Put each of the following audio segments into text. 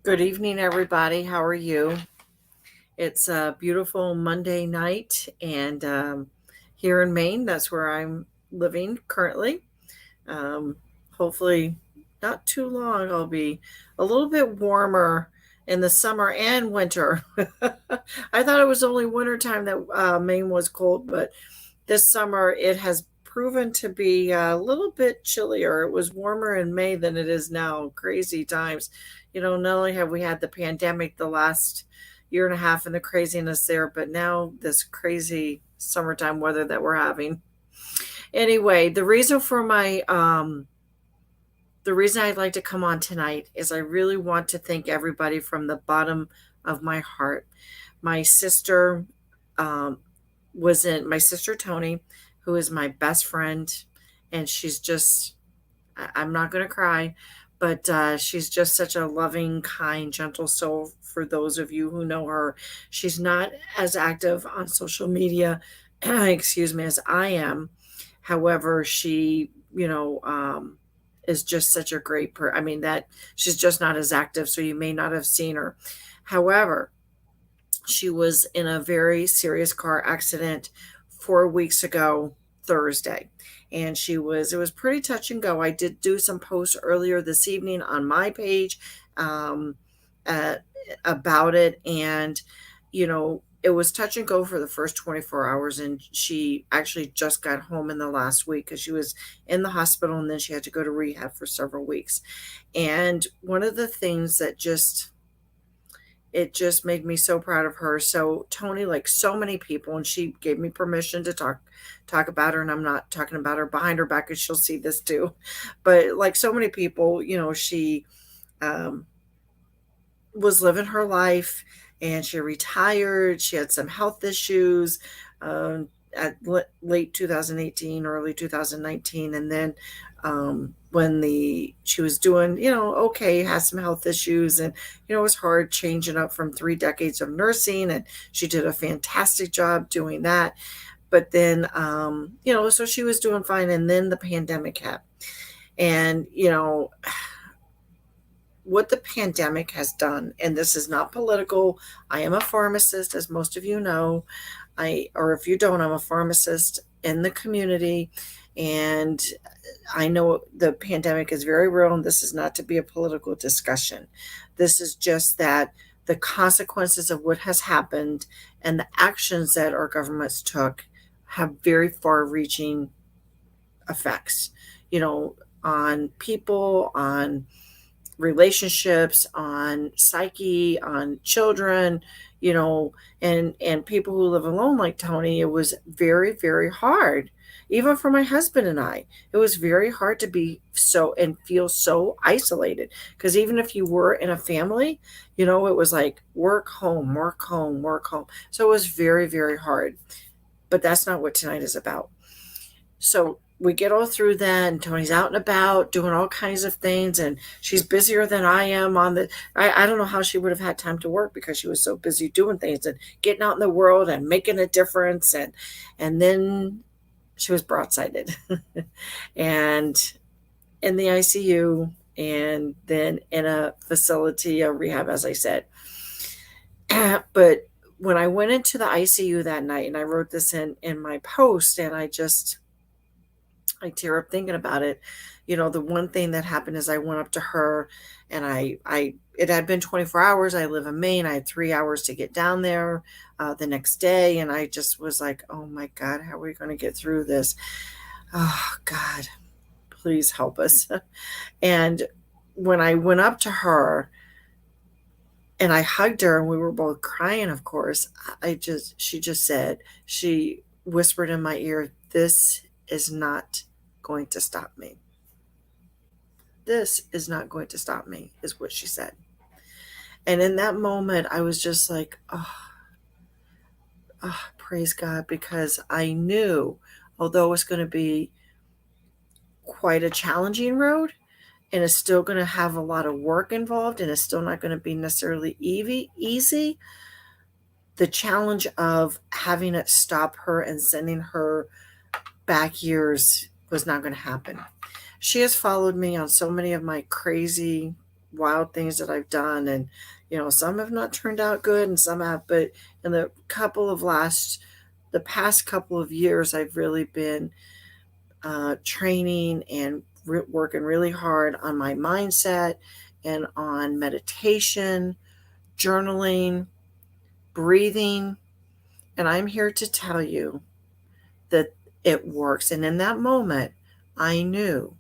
Good evening, everybody. How are you? It's a beautiful Monday night, and here in Maine, that's where I'm living currently. Um, Hopefully, not too long, I'll be a little bit warmer in the summer and winter. I thought it was only winter time that Maine was cold, but this summer it has proven to be a little bit chillier. It was warmer in May than it is now. Crazy times. Not only have we had the pandemic the last year and a half and the craziness there, but now this crazy summertime weather that we're having. Anyway, the reason I'd like to come on tonight is I really want to thank everybody from the bottom of my heart. My sister um, my sister Toni, who is my best friend, and she's just, I'm not going to cry, but she's just such a loving, kind, gentle soul. For those of you who know her, she's not as active on social media, excuse me, as I am. However, she, is just such a great I mean, that she's just not as active, so you may not have seen her. However, she was in a very serious car accident 4 weeks ago, Thursday. And it was pretty touch and go. I did do some posts earlier this evening on my page um, uh, about it. And, it was touch and go for the first 24 hours. And she actually just got home in the last week because she was in the hospital and then she had to go to rehab for several weeks. And one of the things that it just made me so proud of her. So Toni, like so many people, and she gave me permission to talk about her, and I'm not talking about her behind her back because she'll see this too. But like so many people, she um, was living her life, and she retired. She had some health issues at late 2018, early 2019, and then when she was doing, okay, had some health issues, and it was hard changing up from 3 decades of nursing, and she did a fantastic job doing that. But then, so she was doing fine, and then the pandemic hit, and what the pandemic has done, and this is not political. I am a pharmacist, as most of you know. Or if you don't, I'm a pharmacist in the community, and I know the pandemic is very real, and this is not to be a political discussion. This is just that the consequences of what has happened and the actions that our governments took have very far reaching effects, on people, on relationships, on psyche, on children, and people who live alone like Toni. It was very, very hard. Even for my husband and I, it was very hard to be so and feel so isolated. Because even if you were in a family, it was like work, home, work, home, work, home. So it was very, very hard. But that's not what tonight is about. So we get all through that, and Toni's out and about doing all kinds of things, and she's busier than I am I don't know how she would have had time to work because she was so busy doing things and getting out in the world and making a difference. And then she was broadsided and in the ICU, and then in a facility, a rehab, as I said. But when I went into the ICU that night, and I wrote this in my post, and I tear up thinking about it. The one thing that happened is I went up to her, and it had been 24 hours. I live in Maine. I had 3 hours to get down there the next day. And I just was like, oh my God, how are we going to get through this? Oh God, please help us. And when I went up to her and I hugged her, and we were both crying, of course, she whispered in my ear, "This is not going to stop me. This is not going to stop me," is what she said. And in that moment, I was just like, oh, praise God, because I knew, although it's going to be quite a challenging road, and it's still going to have a lot of work involved, and it's still not going to be necessarily easy, the challenge of having it stop her and sending her back years was not going to happen. She has followed me on so many of my crazy wild things that I've done. And, some have not turned out good and some have, but in the past couple of years, I've really been training and working really hard on my mindset and on meditation, journaling, breathing. And I'm here to tell you that it works. And in that moment, I knew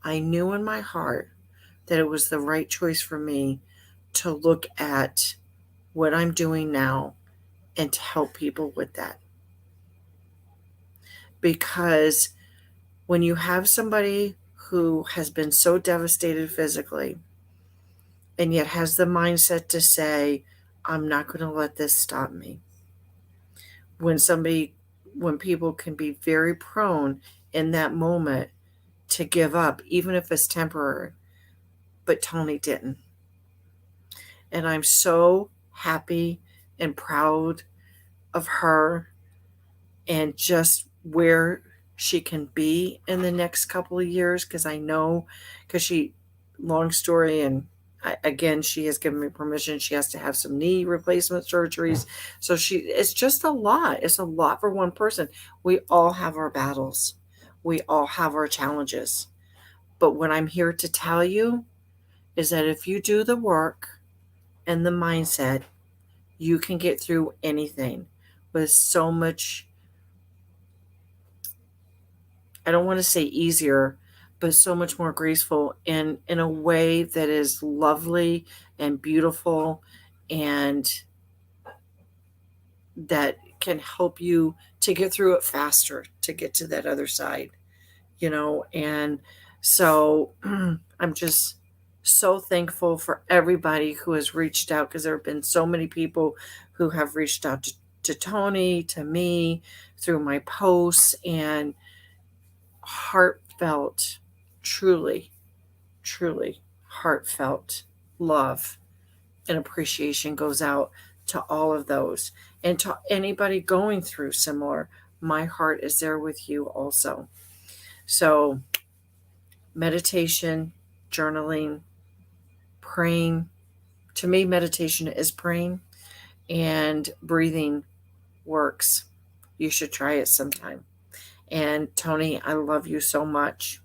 in my heart that it was the right choice for me to look at what I'm doing now and to help people with that. Because when you have somebody who has been so devastated physically and yet has the mindset to say, I'm not going to let this stop me. When people can be very prone in that moment to give up, even if it's temporary, but Toni didn't. And I'm so happy and proud of her and just where she can be in the next couple of years. Because long story, and again, she has given me permission. She has to have some knee replacement surgeries. So it's just a lot. It's a lot for one person. We all have our battles. We all have our challenges. But what I'm here to tell you is that if you do the work and the mindset, you can get through anything with so much, I don't want to say easier, but so much more graceful in a way that is lovely and beautiful and that can help you to get through it faster, to get to that other side, and so I'm just so thankful for everybody who has reached out, because there have been so many people who have reached out to Toni, to me, through my posts, and heartfelt, truly, truly heartfelt love and appreciation goes out to all of those. And to anybody going through similar, my heart is there with you also. So, meditation, journaling, praying. To me, meditation is praying, and breathing works. You should try it sometime. And Toni, I love you so much.